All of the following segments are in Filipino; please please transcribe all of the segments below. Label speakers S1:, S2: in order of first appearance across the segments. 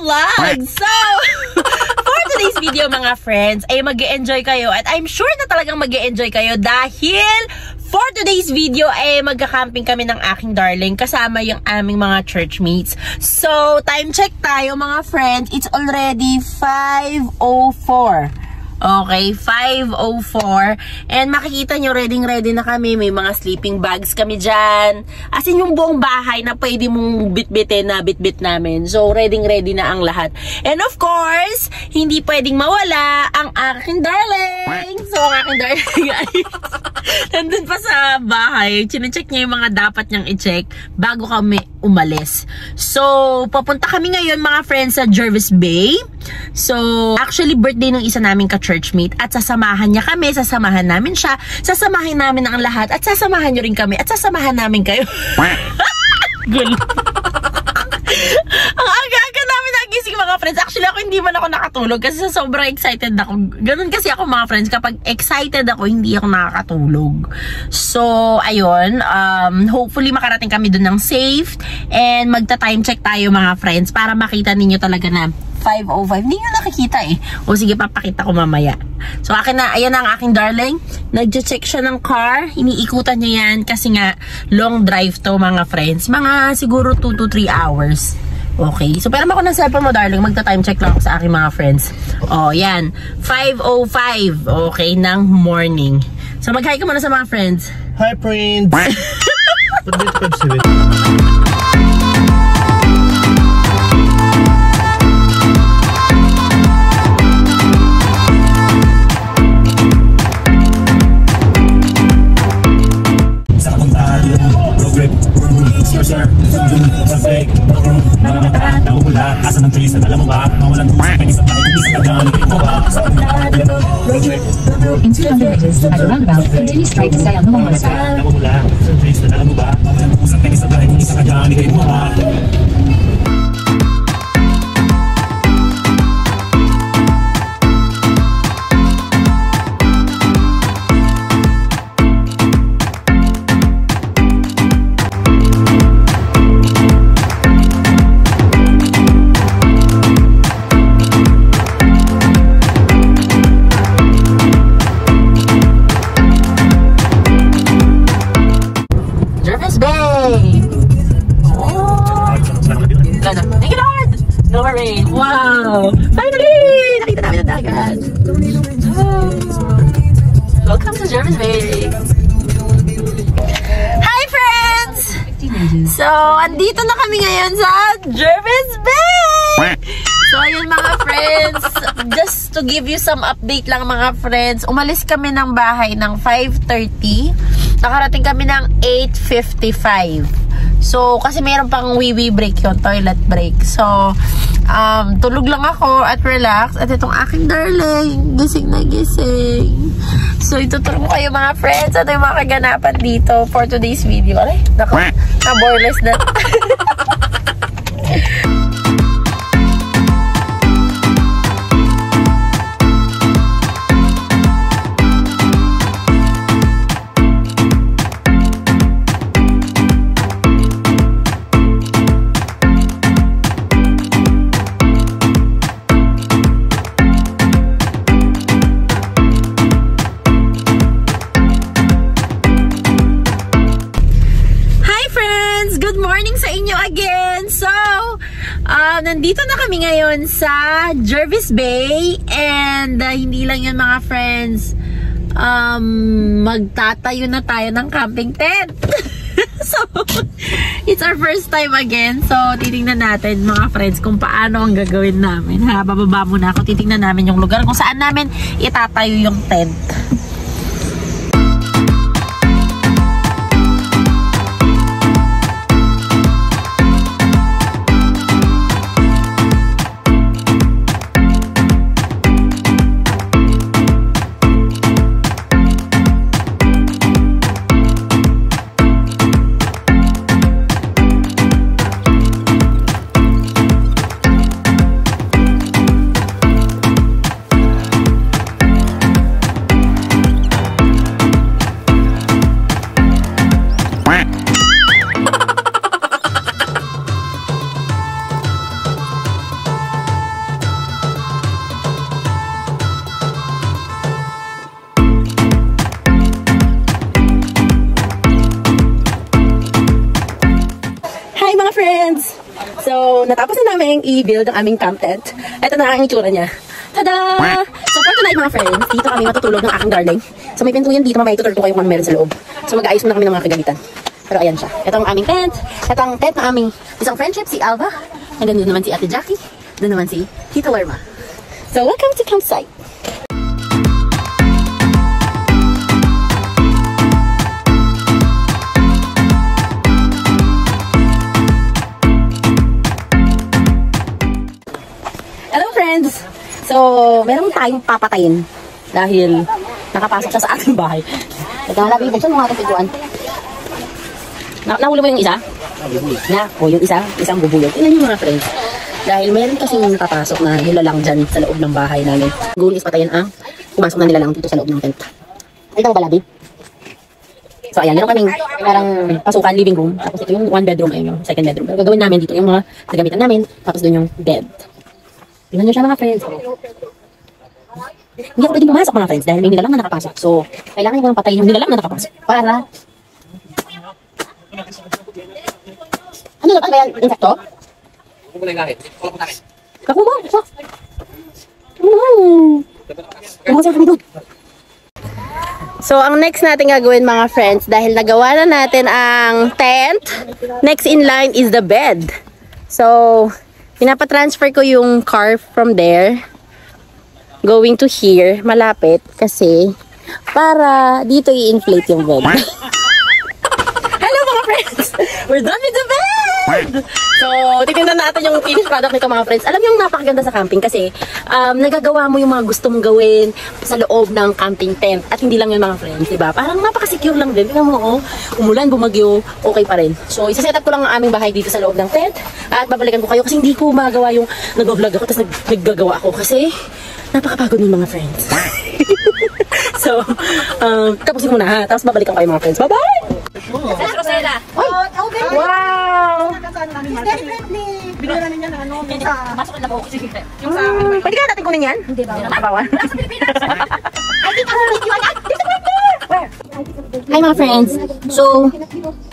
S1: vlog! So, for today's video mga friends, ay mag-e-enjoy kayo at I'm sure na talagang mag-e-enjoy kayo dahil for today's video ay magka-camping kami ng aking darling kasama yung aming mga churchmates. So, time check tayo mga friends. It's already 5:04. Okay, 5:04. And makikita nyo, ready na kami. May mga sleeping bags kami dyan. As in, yung buong bahay na pwede mong bitbitin na bitbit namin. So, ready na ang lahat. And of course, hindi pwedeng mawala ang aking darling. So, ang aking darling ay nandun pa sa bahay. Chinecheck niya yung mga dapat niyang i-check bago kami umalis. So, papunta kami ngayon mga friends sa Jervis Bay. So, actually birthday ng isa naming ka-churchmate at sasamahan niya kami, sasamahan namin siya, sasamahan namin ang lahat at sasamahan niyo rin kami at sasamahan namin kayo. Gulo. Ang aga-aga namin nagising mga friends. Actually ako hindi man ako nakatulog kasi sobrang excited ako. Ganun kasi ako mga friends, kapag excited ako hindi ako nakakatulog. So ayun, hopefully makarating kami dun ng safe and magta-time check tayo mga friends para makita ninyo talaga na 5:05. Hindi nyo nakikita eh. O sige, papakita ko mamaya. So akin na, ayan ang aking darling. Nag-check siya ng car. Iniikutan niya yan kasi nga long drive to mga friends. Mga siguro 2 to 3 hours. Okay. So pero ako ng cellphone mo darling, magta-time check lang ako sa aking mga friends. O yan. 5:05. Okay, ng morning. So mag-hi ka muna sa mga friends.
S2: Hi friends! What did you say?
S3: Asa ng tulis na alam mo ba? Mawalan tulis na isang tayo tulis na gamit mo ba?
S4: In 200 meters, at a roundabout, continue straight to stay on the normal side.
S3: Nawawala sa tulis na alam mo ba? Mawalan tulis na isang tayo tulis na gamit mo ba?
S1: Wow! Finally! Nakita namin ang dagat! Oh. Welcome to Jervis Bay! Hi friends! So, andito na kami ngayon sa Jervis Bay! So, ayun mga friends, just to give you some update lang mga friends, umalis kami ng bahay ng 5:30. Nakarating kami ng 8:55. So, kasi mayroon pang wee-wee break yun, toilet break. So, tulog lang ako at relax. At itong aking darling, gising na gising. So, ituturo ko kayo mga friends. Ano yung mga kaganapan dito for today's video. Aray, na-boreless na. Nandito na kami ngayon sa Jervis Bay and hindi lang yun mga friends, magtatayo na tayo ng camping tent. So, it's our first time again. So, titingnan natin mga friends kung paano ang gagawin namin. Ha, bababa muna ako. Titingnan namin yung lugar kung saan namin itatayo yung tent. friends! So, natapos na namin i-build ang aming camp tent. Ito na ang itsura niya. Tada! So, for tonight mga friends, dito kami matutulog ng aking darling. So, may pintuyan dito, mamaya itutur ko kayo kung ano meron sa loob. So, mag-aayos muna kami ng mga kagamitan. Pero ayan siya. Ito ang aming tent. Ito ang tent ng aming isang friendship, si Alva. And then doon naman si Ate Jackie. Doon naman si Tita Lerma. So, welcome to campsite. Hello friends! So, meron tayong papatayin dahil nakapasok siya sa ating bahay. Ito na labi, buksan mo nga itong pintuan. Nahuli mo yung isa? O yung isang bubuyog. Tingnan nyo mga friends. Dahil meron kasing nakapasok na nilalang dyan sa loob ng bahay namin. Goal is patayin ang pumasok na nilalang dito sa loob ng tent. Ito mo ba labi? So ayan, meron kaming parang pasukan, living room. Tapos ito yung one bedroom, ayun yung second bedroom. Pero gagawin namin dito yung mga nagamitan namin. Tapos doon yung bed. Tingnan nyo siya mga friends. Hindi ako pwedeng pumasok mga friends dahil may nilalang na nakapasok. So, kailangan yung patayin yung nilalang na nakapasok. Para... Ano na ba? Ano yan? Insekto? Kakuha! So, ang next natin gagawin mga friends, dahil nagawa na natin ang tent, next in line is the bed. So, pinapatransfer ko yung car from there going to here, malapit kasi para dito i-inflate yung bed. Hello mga friends! We're done with the bed! So, titignan natin yung finished product nito mga friends. Alam niyo yung napakaganda sa camping kasi nagagawa mo yung mga gusto mong gawin sa loob ng camping tent. At hindi lang yun mga friends, diba? Parang napaka-secure lang din. Tingnan mo, umulan, bumagyo, okay pa rin. So, isa-set up ko lang ang aming bahay dito sa loob ng tent. At babalikan ko kayo kasi hindi ko magawa yung nag-vlog ako tapos naggagawa ako kasi napakapagod ng mga friends. So, tapusin ko na ha. Tapos babalikan kayo mga friends. Bye-bye!
S5: Rosella.
S1: Wow!
S5: Bigyan namin yan ng masok na po. Yung sa
S1: Pwede ka natin kunin yan? Hindi ba? Nakabawan. Hi mga friends! So,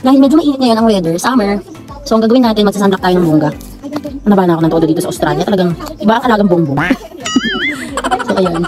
S1: dahil medyo mainit ngayon ang weather, summer, so ang gagawin natin, magsasunblock tayo ng bongga. Naba na ako ng todo dito sa Australia. Talagang, iba kalagang bongbong. So, ayan.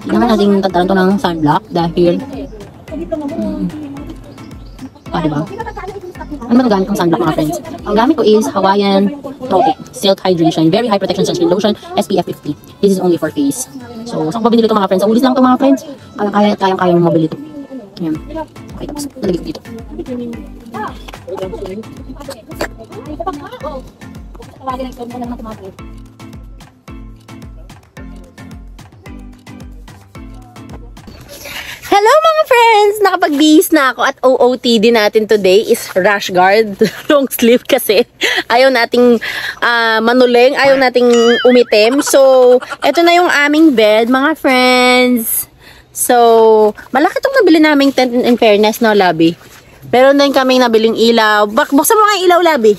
S1: Kailangan natin tagtaran to ng sunblock dahil diba? Ano ba gamit kong sunblock mga friends? Ang gamit ko is Hawaiian Tropic Silk Hydration Very High Protection Sunscreen Lotion SPF 50. This is only for face. So, saan ko binili ito mga friends? Sa ulis lang ito mga friends. Kayang-kayang mabili ito. Ayan. Okay, tapos nalagay ko dito. Hello mga friends! Nakapag-bihis na ako at OOTD natin today is rash guard. Long sleeve kasi. Ayaw nating manuling, ayaw nating umitim. So, eto na yung aming bed mga friends. So, malaki itong nabili naming tent in fairness, no, Labi? Meron din kaming nabiling ilaw. Buksan mo nga yung ilaw, Labi.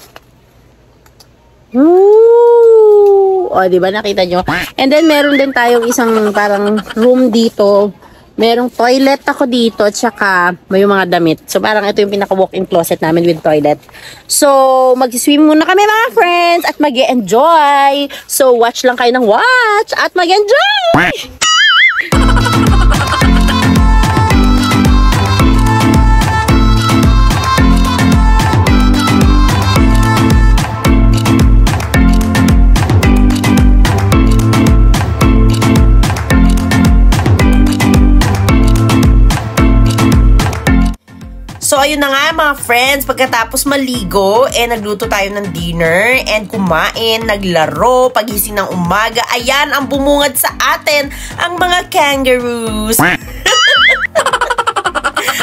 S1: Woo! O, diba nakita nyo? And then, meron din tayong isang parang room dito. Merong toilet ako dito, tsaka may mga damit. So, parang ito yung pinaka-walk-in closet namin with toilet. So, mag-swim muna kami mga friends at mag-enjoy. So, watch lang kayo ng watch at mag-enjoy! So, ayun na nga mga friends, pagkatapos maligo, nagluto tayo ng dinner, and kumain, naglaro, pagising ng umaga, ayan, ang bumungad sa atin, ang mga kangaroos.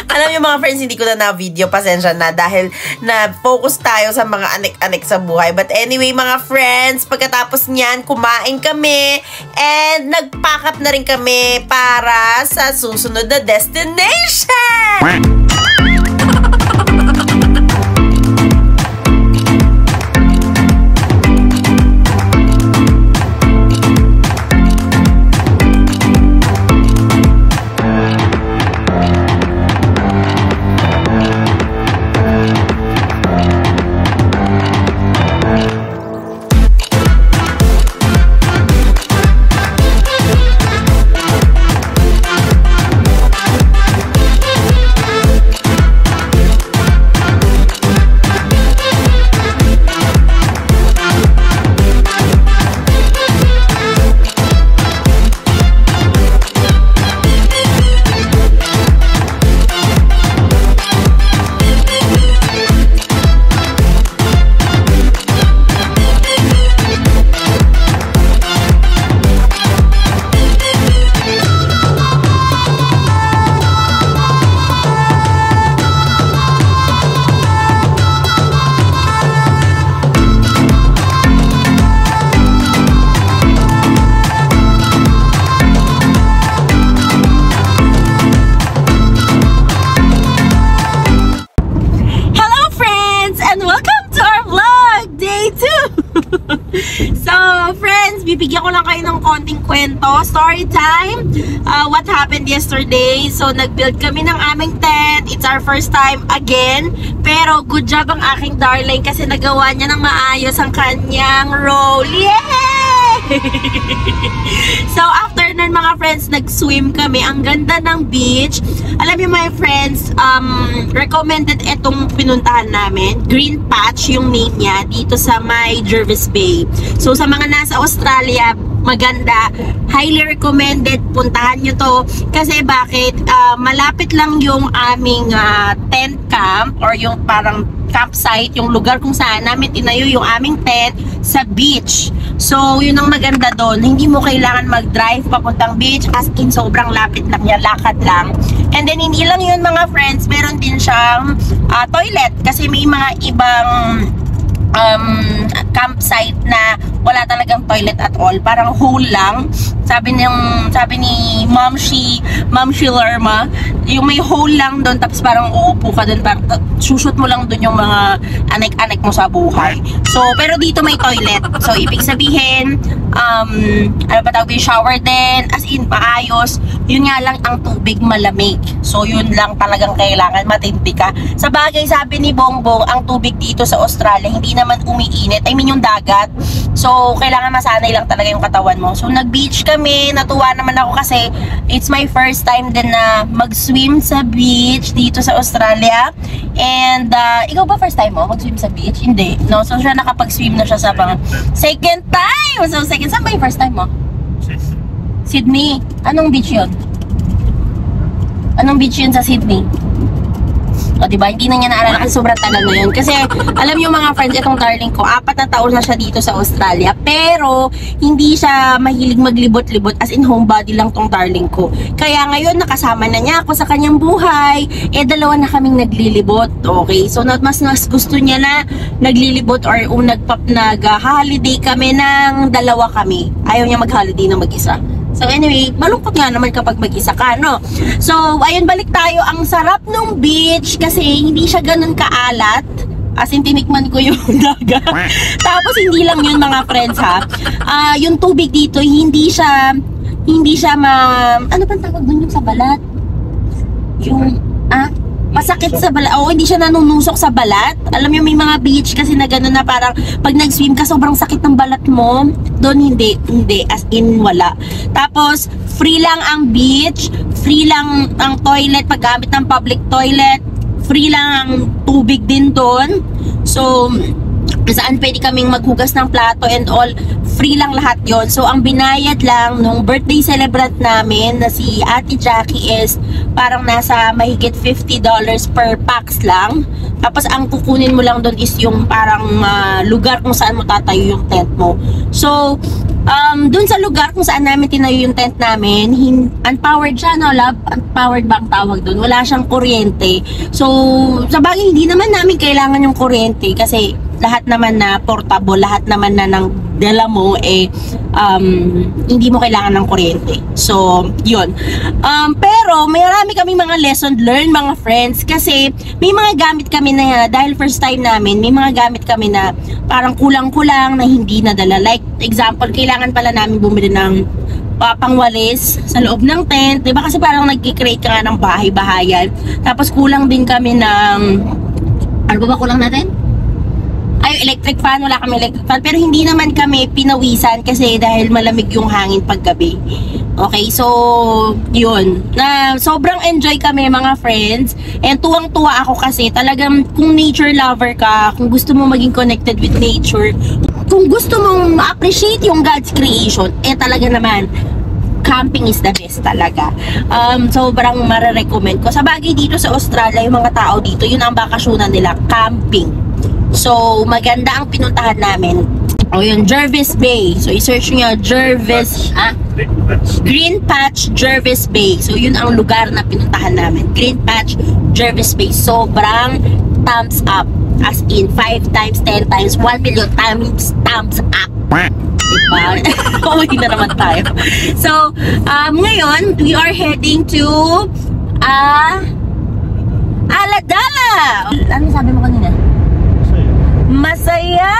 S1: Alam niyo mga friends, hindi ko na video, pasensya na, dahil na-focus tayo sa mga anek-anek sa buhay. But anyway mga friends, pagkatapos niyan, kumain kami, and nag-pack up na rin kami para sa susunod na destination! So friends, bibigyan ko lang kayo ng konting kwento. Story time. What happened yesterday? So nag-build kami ng aming tent. It's our first time again. Pero good job ang aking darling kasi nagawa niya ng maayos ang kanyang role. Yay! So after nun mga friends, nag-swim kami. Ang ganda ng beach. Alam niyo my friends, recommended itong pinuntahan namin. Green Patch yung name niya dito sa may Jervis Bay. So sa mga nasa Australia, maganda, highly recommended, puntahan nyo to. Kasi bakit? Malapit lang yung aming tent camp or yung parang campsite, yung lugar kung saan namin tinayo yung aming tent sa beach. So yun ang maganda doon, hindi mo kailangan mag-drive papuntang beach, as in sobrang lapit lang yan, lakad lang. And then hindi lang yun mga friends, meron din siyang toilet kasi may mga ibang campsite na wala talagang toilet at all, parang hole lang. Sabi ni Ma'am Shi Lerma, yung may hole lang doon, tapos parang uupo ka doon, parang sushoot mo lang doon yung mga anek-anek mo sa buhay. So pero dito may toilet, so ibig sabihin ano ba tawag yung shower din, as in maayos. Yun nga lang ang tubig malamig, so yun lang talagang kailangan, matindi ka. Sa bagay, sabi ni Bongbong, ang tubig dito sa Australia hindi naman umiinit, I mean yung dagat, so kailangan masanay lang talaga yung katawan mo. So nag-beach kami, natuwa naman ako kasi it's my first time din na mag-swim sa beach dito sa Australia. And ikaw ba first time mo mag-swim sa beach? Hindi, no? So siya nakapag-swim na siya sa mga second time. So second, saan ba yung first time mo? Sydney. Anong beach yun? Anong beach yun sa Sydney? O diba, hindi na niya naalala kasi sobrang tagal na yun. Kasi alam niyo mga friends, itong darling ko, 4 na taon na siya dito sa Australia. Pero hindi siya mahilig maglibot-libot, as in homebody lang tong darling ko. Kaya ngayon nakasama na niya ako sa kanyang buhay. Dalawa na kaming naglilibot. Okay, so mas gusto niya na naglilibot or nag-holiday kami ng dalawa kami. Ayaw niya mag-holiday na mag-isa. So anyway, malungkot nga naman kapag mag-isa ka, no? So, ayun, balik tayo. Ang sarap nung beach kasi hindi siya ganun kaalat. As in, tinikman ko yung dagat. Tapos, hindi lang yun mga friends, ha? Yung tubig dito, hindi siya ano pang tawag dun yung sa balat? Yung, masakit sa balat. Oo, hindi siya nanunusok sa balat. Alam niyo, may mga beach kasi na gano'n na parang pag nag-swim ka, sobrang sakit ng balat mo. Doon hindi, as in wala. Tapos, free lang ang beach, free lang ang toilet, paggamit ng public toilet, free lang ang tubig din doon. So, saan pwede kaming maghugas ng plato and all, free lang lahat yon. So ang binayad lang nung birthday celebrant namin na si Ate Jackie is parang nasa mahigit $50 per pax lang. Tapos ang kukunin mo lang doon is yung parang lugar kung saan mo tatayo yung tent mo. So doon sa lugar kung saan namin tinayo yung tent namin, unpowered siya, no love? Unpowered ba ang tawag doon? Wala siyang kuryente. So sa bagay, hindi naman namin kailangan yung kuryente kasi lahat naman na portable, lahat naman na ng dala mo hindi mo kailangan ng kuryente. So yun. Pero marami kaming mga lesson learned mga friends kasi may mga gamit kami na dahil first time namin, may mga gamit kami na parang kulang-kulang na hindi nadala. Like example, kailangan pala namin bumili ng pangwalis sa loob ng tent, diba? Kasi parang nag-create ka nga ng bahay-bahayan. Tapos kulang din kami ng ano ba kulang natin? Ay, electric fan, wala kami electric fan. Pero hindi naman kami pinawisan kasi dahil malamig yung hangin paggabi. Okay, so yun. Sobrang enjoy kami mga friends. And tuwang-tuwa ako kasi talagang kung nature lover ka, kung gusto mo maging connected with nature, kung gusto mong ma-appreciate yung God's creation, talaga naman camping is the best talaga. Sobrang mare-recommend ko. Sa bagay dito sa Australia, yung mga tao dito, yun ang bakasyonan nila, camping. So, maganda ang pinuntahan namin. O yun, Jervis Bay. So, i-search nyo Jervis, Green Patch, Jervis Bay. So, yun ang lugar na pinuntahan namin. Green Patch, Jervis Bay. Sobrang thumbs up. As in, 5 times, 10 times, 1 million times thumbs up. Diba? Kumuli na naman tayo. So, ngayon, we are heading to Aladala. Ano sabi mo kanina? Masaya!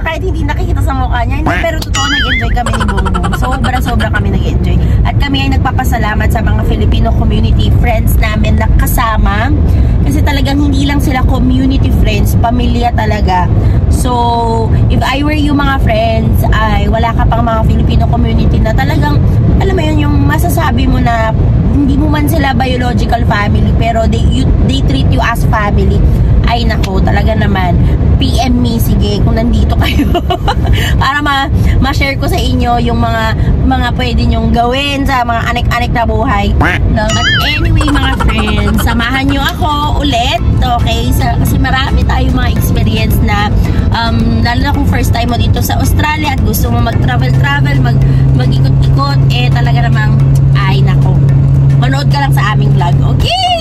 S1: Kahit hindi nakikita sa mukha niya. Hindi, pero totoo, nag-enjoy kami ni Bongbong. Sobra kami nag-enjoy. At kami ay nagpapasalamat sa mga Filipino community friends namin na kasama. Kasi talagang hindi lang sila community friends, pamilya talaga. So, if I were you mga friends, ay wala ka pang mga Filipino community na talagang, alam mo yun, yung masasabi mo na hindi mo man sila biological family, pero they treat you as family. Ay nako, talaga naman, PM me, sige, kung nandito kayo. Para ma-share ko sa inyo yung mga pwede nyong gawin sa mga anek-anek na buhay. No? But anyway, mga friends, samahan nyo ako ulit, okay? Kasi marami tayong mga experience na, lalo na kung first time mo dito sa Australia at gusto mo mag-travel-travel, mag-ikot-ikot, talaga namang, ay nako, manood ka lang sa aming vlog, okay?